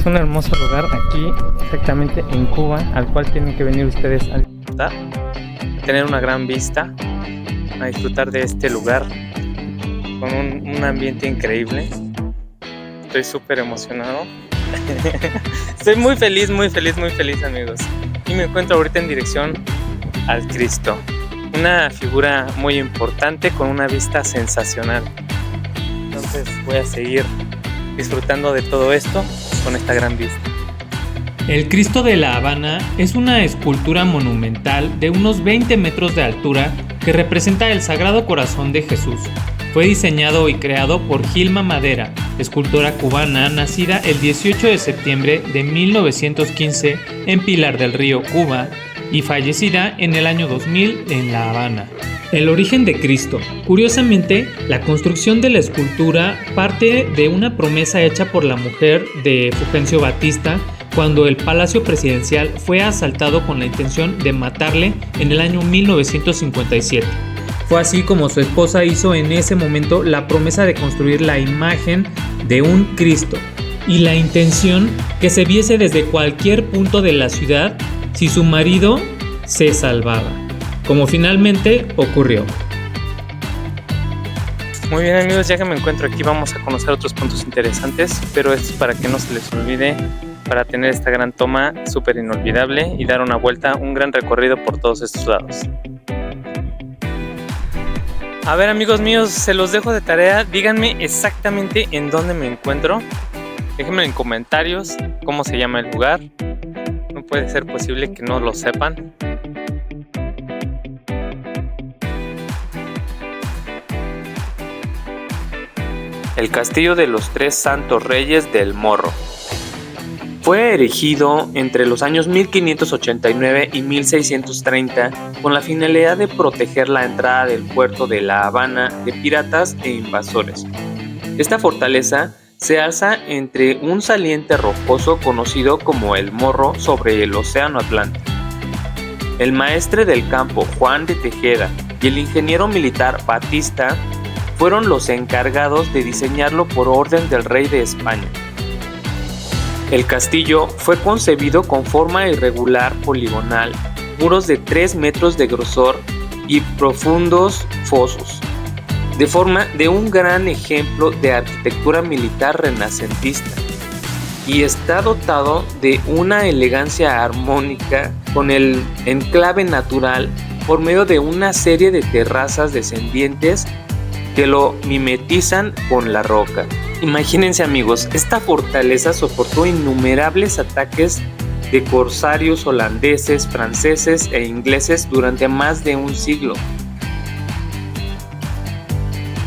Es un hermoso lugar aquí, exactamente en Cuba, al cual tienen que venir ustedes a disfrutar, a tener una gran vista, a disfrutar de este lugar con un ambiente increíble. Estoy súper emocionado. Estoy muy feliz, amigos. Y me encuentro ahorita en dirección al Cristo, una figura muy importante con una vista sensacional. Entonces voy a seguir disfrutando de todo esto con esta gran vista. El Cristo de La Habana es una escultura monumental de unos 20 metros de altura que representa el Sagrado Corazón de Jesús. Fue diseñado y creado por Gilma Madera, escultora cubana nacida el 18 de septiembre de 1915 en Pilar del Río, Cuba, y fallecida en el año 2000 en La Habana. El origen de Cristo. Curiosamente, la construcción de la escultura parte de una promesa hecha por la mujer de Fulgencio Batista cuando el Palacio Presidencial fue asaltado con la intención de matarle en el año 1957. Fue así como su esposa hizo en ese momento la promesa de construir la imagen de un Cristo y la intención que se viese desde cualquier punto de la ciudad si su marido se salvaba, como finalmente ocurrió. Muy bien, amigos, ya que me encuentro aquí vamos a conocer otros puntos interesantes, pero esto es para que no se les olvide, para tener esta gran toma súper inolvidable y dar una vuelta, un gran recorrido por todos estos lados. A ver, amigos míos, se los dejo de tarea. Díganme exactamente en dónde me encuentro. Déjenme en comentarios cómo se llama el lugar. No puede ser posible que no lo sepan. El Castillo de los Tres Santos Reyes del Morro. Fue erigido entre los años 1589 y 1630 con la finalidad de proteger la entrada del puerto de La Habana de piratas e invasores. Esta fortaleza se alza entre un saliente rocoso conocido como el Morro sobre el Océano Atlántico. El maestre del campo Juan de Tejeda y el ingeniero militar Batista fueron los encargados de diseñarlo por orden del rey de España. El castillo fue concebido con forma irregular poligonal, muros de 3 metros de grosor y profundos fosos, de forma de un gran ejemplo de arquitectura militar renacentista, y está dotado de una elegancia armónica con el enclave natural por medio de una serie de terrazas descendientes que lo mimetizan con la roca. Imagínense, amigos, esta fortaleza soportó innumerables ataques de corsarios holandeses, franceses e ingleses durante más de un siglo.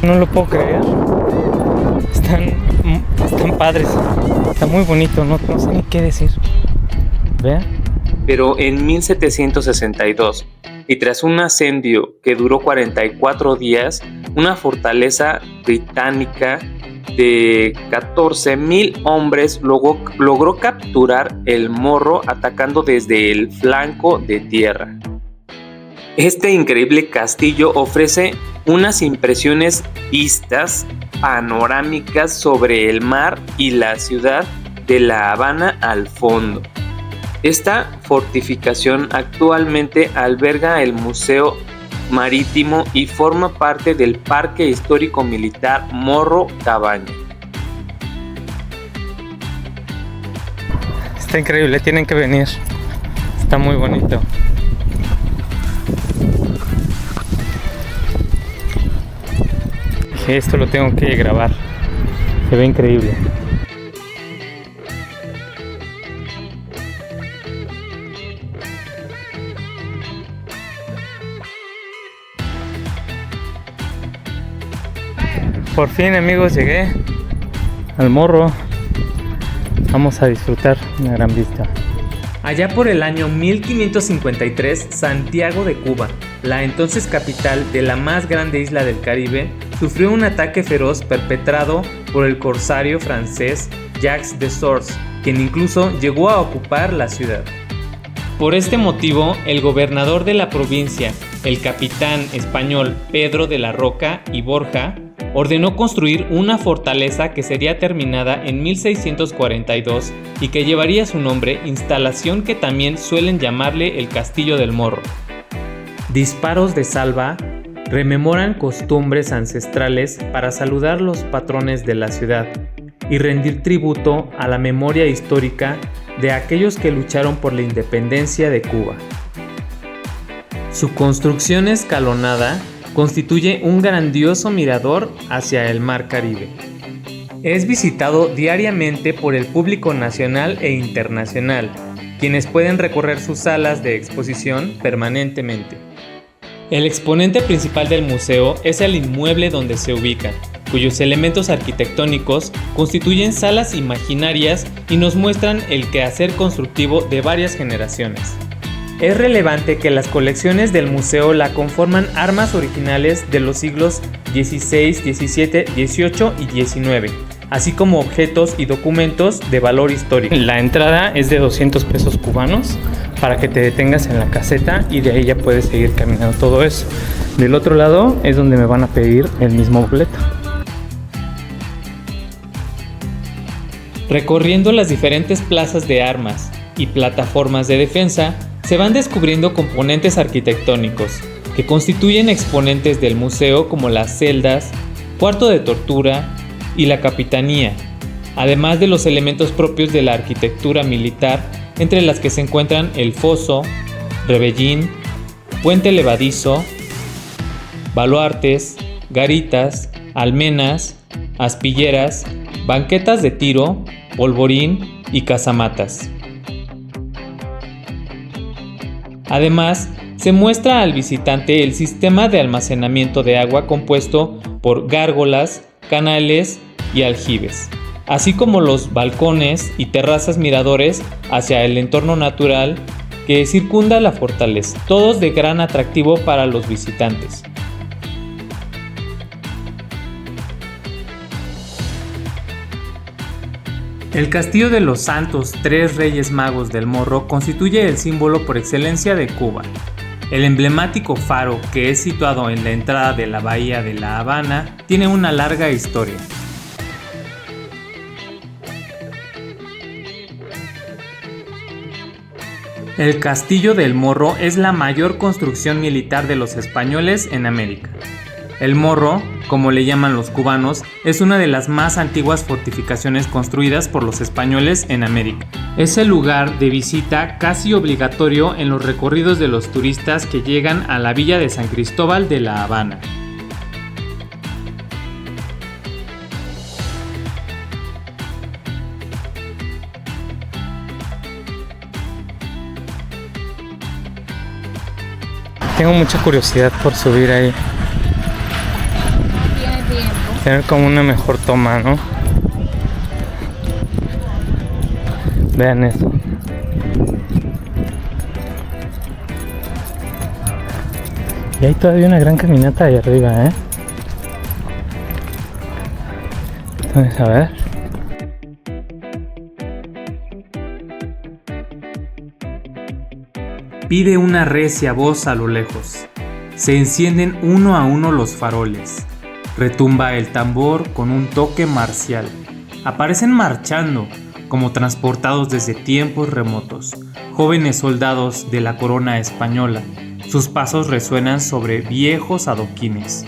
No lo puedo creer. Están padres. Está muy bonito, no sé ni qué decir. Vean. Pero en 1762, y tras un asedio que duró 44 días, una fortaleza británica de 14,000 hombres logró capturar el Morro atacando desde el flanco de tierra. Este increíble castillo ofrece unas impresiones vistas panorámicas sobre el mar y la ciudad de La Habana al fondo. Esta fortificación actualmente alberga el Museo Marítimo y forma parte del Parque Histórico Militar Morro Cabaña. Está increíble, tienen que venir. Está muy bonito. Dije, esto lo tengo que grabar. Se ve increíble. Por fin, amigos, llegué al Morro. Vamos a disfrutar una gran vista. Allá por el año 1553, Santiago de Cuba, la entonces capital de la más grande isla del Caribe, sufrió un ataque feroz perpetrado por el corsario francés Jacques de Sors, quien incluso llegó a ocupar la ciudad. Por este motivo, el gobernador de la provincia, el capitán español Pedro de la Roca y Borja, ordenó construir una fortaleza que sería terminada en 1642 y que llevaría su nombre, instalación que también suelen llamarle el Castillo del Morro. Disparos de salva rememoran costumbres ancestrales para saludar los patrones de la ciudad y rendir tributo a la memoria histórica de aquellos que lucharon por la independencia de Cuba. Su construcción escalonada constituye un grandioso mirador hacia el Mar Caribe. Es visitado diariamente por el público nacional e internacional, quienes pueden recorrer sus salas de exposición permanentemente. El exponente principal del museo es el inmueble donde se ubica, cuyos elementos arquitectónicos constituyen salas imaginarias y nos muestran el quehacer constructivo de varias generaciones. Es relevante que las colecciones del museo la conforman armas originales de los siglos XVI, XVII, XVIII y XIX, así como objetos y documentos de valor histórico. La entrada es de 200 pesos cubanos para que te detengas en la caseta y de ahí ya puedes seguir caminando todo eso. Del otro lado es donde me van a pedir el mismo boleto. Recorriendo las diferentes plazas de armas y plataformas de defensa, se van descubriendo componentes arquitectónicos que constituyen exponentes del museo como las celdas, cuarto de tortura y la capitanía, además de los elementos propios de la arquitectura militar, entre las que se encuentran el foso, rebellín, puente levadizo, baluartes, garitas, almenas, aspilleras, banquetas de tiro, polvorín y casamatas. Además, se muestra al visitante el sistema de almacenamiento de agua compuesto por gárgolas, canales y aljibes, así como los balcones y terrazas miradores hacia el entorno natural que circunda la fortaleza, todos de gran atractivo para los visitantes. El Castillo de los Santos Tres Reyes Magos del Morro constituye el símbolo por excelencia de Cuba. El emblemático faro, que es situado en la entrada de la bahía de La Habana, tiene una larga historia. El Castillo del Morro es la mayor construcción militar de los españoles en América. El Morro, como le llaman los cubanos, es una de las más antiguas fortificaciones construidas por los españoles en América. Es el lugar de visita casi obligatorio en los recorridos de los turistas que llegan a la villa de San Cristóbal de La Habana. Tengo mucha curiosidad por subir ahí. Tener como una mejor toma, ¿no? Vean eso. Y hay todavía una gran caminata ahí arriba, ¿eh? Entonces, a ver. Pide una recia voz a lo lejos. Se encienden uno a uno los faroles. Retumba el tambor con un toque marcial. Aparecen marchando, como transportados desde tiempos remotos, jóvenes soldados de la corona española. Sus pasos resuenan sobre viejos adoquines.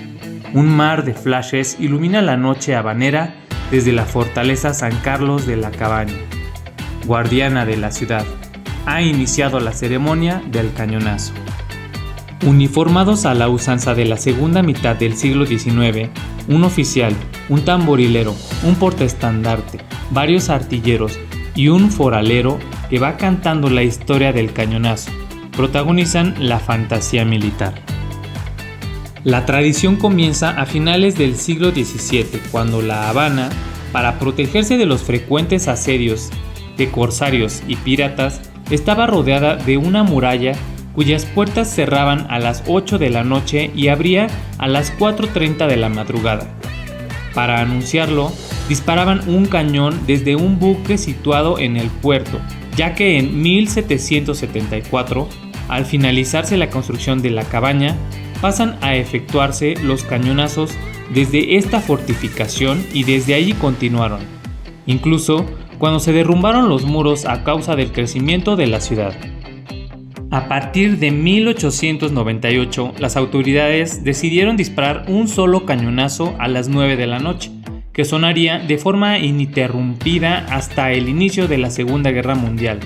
Un mar de flashes ilumina la noche habanera desde la fortaleza San Carlos de la Cabaña, guardiana de la ciudad. Ha iniciado la ceremonia del cañonazo. Uniformados a la usanza de la segunda mitad del siglo XIX, un oficial, un tamborilero, un portaestandarte, varios artilleros y un foralero que va cantando la historia del cañonazo, protagonizan la fantasía militar. La tradición comienza a finales del siglo XVII, cuando La Habana, para protegerse de los frecuentes asedios de corsarios y piratas, estaba rodeada de una muralla cuyas puertas cerraban a las 8 de la noche y abría a las 4:30 de la madrugada. Para anunciarlo, disparaban un cañón desde un buque situado en el puerto, ya que en 1774, al finalizarse la construcción de la cabaña, pasan a efectuarse los cañonazos desde esta fortificación y desde allí continuaron, incluso cuando se derrumbaron los muros a causa del crecimiento de la ciudad. A partir de 1898, las autoridades decidieron disparar un solo cañonazo a las 9 de la noche, que sonaría de forma ininterrumpida hasta el inicio de la Segunda Guerra Mundial,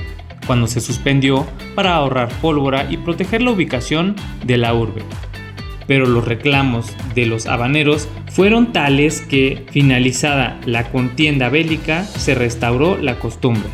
cuando se suspendió para ahorrar pólvora y proteger la ubicación de la urbe. Pero los reclamos de los habaneros fueron tales que, finalizada la contienda bélica, se restauró la costumbre.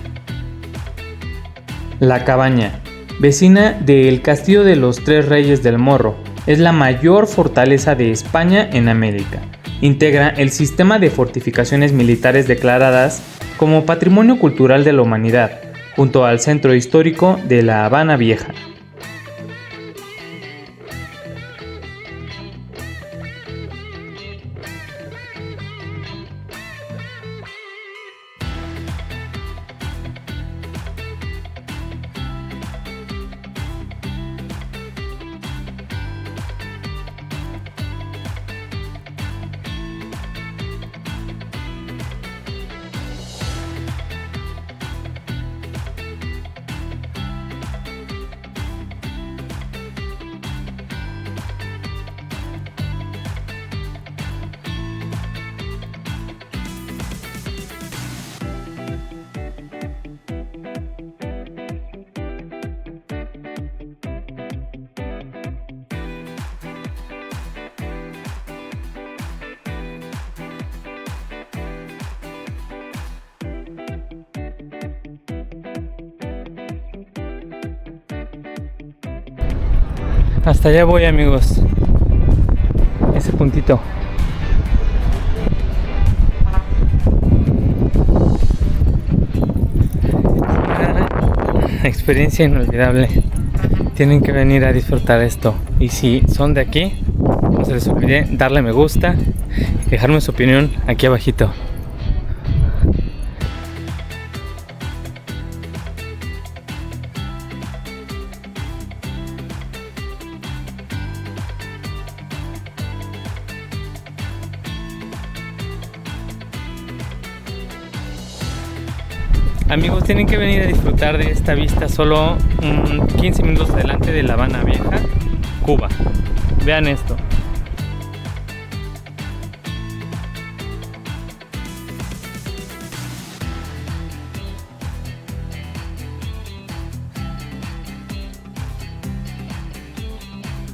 La Cabaña, vecina del Castillo de los Tres Reyes del Morro, es la mayor fortaleza de España en América. Integra el sistema de fortificaciones militares declaradas como Patrimonio Cultural de la Humanidad, junto al Centro Histórico de La Habana Vieja. Hasta allá voy, amigos. Ese puntito. Una experiencia inolvidable. Tienen que venir a disfrutar esto. Y si son de aquí, no se les olvide darle me gusta y dejarme su opinión aquí abajito. Amigos, tienen que venir a disfrutar de esta vista solo 15 minutos adelante de La Habana Vieja, Cuba. Vean esto.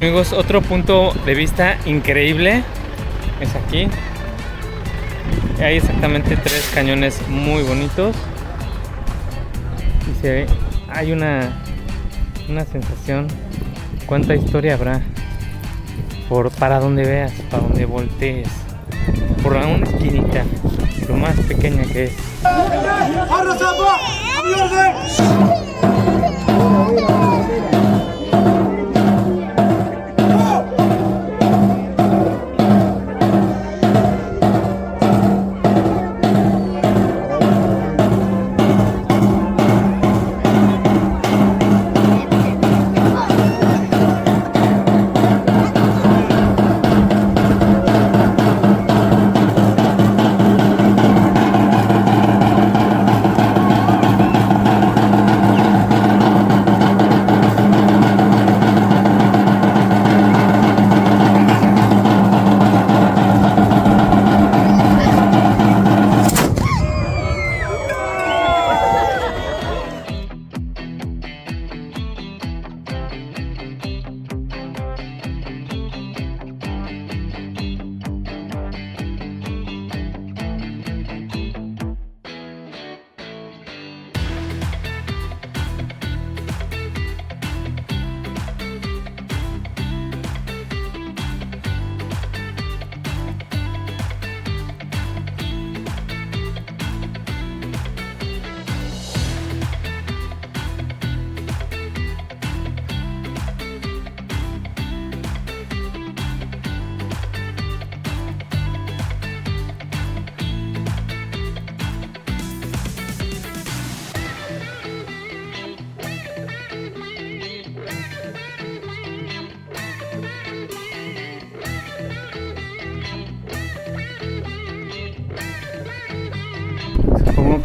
Amigos, otro punto de vista increíble es aquí. Hay exactamente 3 cañones muy bonitos. Y se ve, hay una sensación. ¿Cuánta historia habrá? Para donde veas, para donde voltees, por una esquinita, lo más pequeña que es.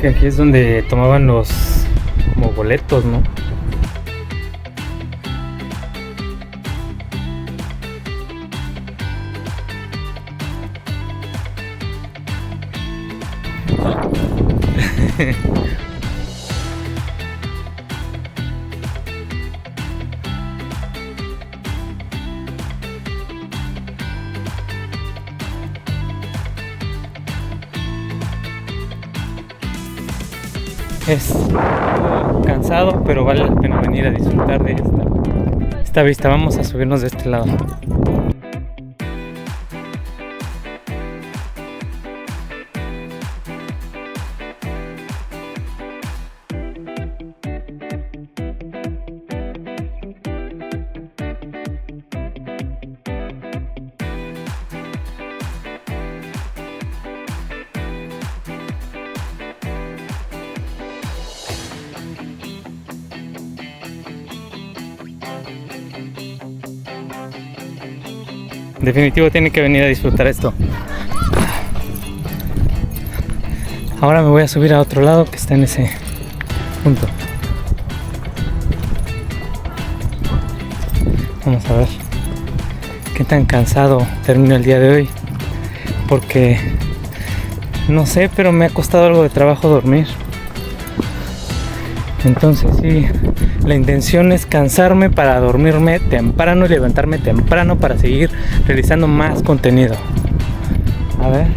que aquí es donde tomaban los como boletos, ¿no? Es cansado, pero vale la pena venir a disfrutar de esta vista. Vamos a subirnos de este lado. Definitivo tiene que venir a disfrutar esto. Ahora me voy a subir a otro lado que está en ese punto. Vamos a ver qué tan cansado termino el día de hoy, porque no sé, pero me ha costado algo de trabajo dormir. Entonces sí, la intención es cansarme para dormirme temprano y levantarme temprano para seguir realizando más contenido. A ver.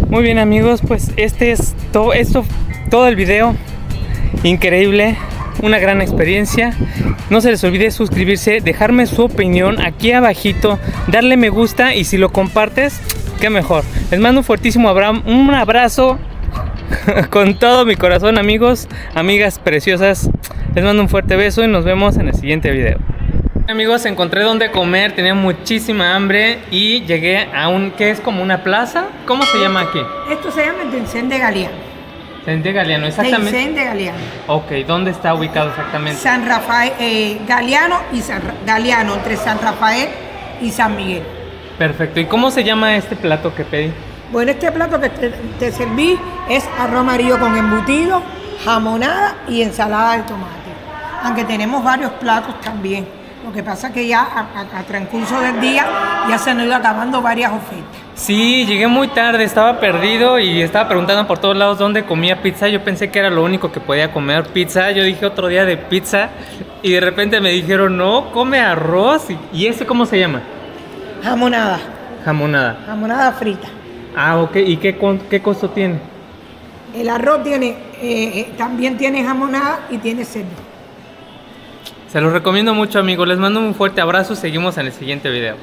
Muy bien amigos, pues este es todo el video. Increíble, una gran experiencia. No se les olvide suscribirse, dejarme su opinión aquí abajito, darle me gusta y si lo compartes, qué mejor. Les mando un fuertísimo un abrazo con todo mi corazón amigos, amigas preciosas. Les mando un fuerte beso y nos vemos en el siguiente video. Amigos, encontré donde comer, tenía muchísima hambre y llegué a que es como una plaza. ¿Cómo se llama aquí? Esto se llama el Tencén de Galeano. Tencén de Galeano, exactamente. Tencén de Galeano. Ok, ¿dónde está ubicado exactamente? San Rafael, Galeano, Galeano, entre San Rafael y San Miguel. Perfecto, ¿y cómo se llama este plato que pedí? Bueno, este plato que te serví es arroz amarillo con embutido, jamonada y ensalada de tomate. Aunque tenemos varios platos también. Lo que pasa es que ya a transcurso del día ya se han ido acabando varias ofertas. Sí, llegué muy tarde, estaba perdido y estaba preguntando por todos lados dónde comía pizza. Yo pensé que era lo único que podía comer pizza. Yo dije otro día de pizza y de repente me dijeron, no, come arroz. ¿Y ese cómo se llama? Jamonada. Jamonada. Jamonada frita. Ah, ok. ¿Y qué costo tiene? El arroz también tiene jamonada y tiene cerdo. Se los recomiendo mucho amigos, les mando un fuerte abrazo, seguimos en el siguiente video.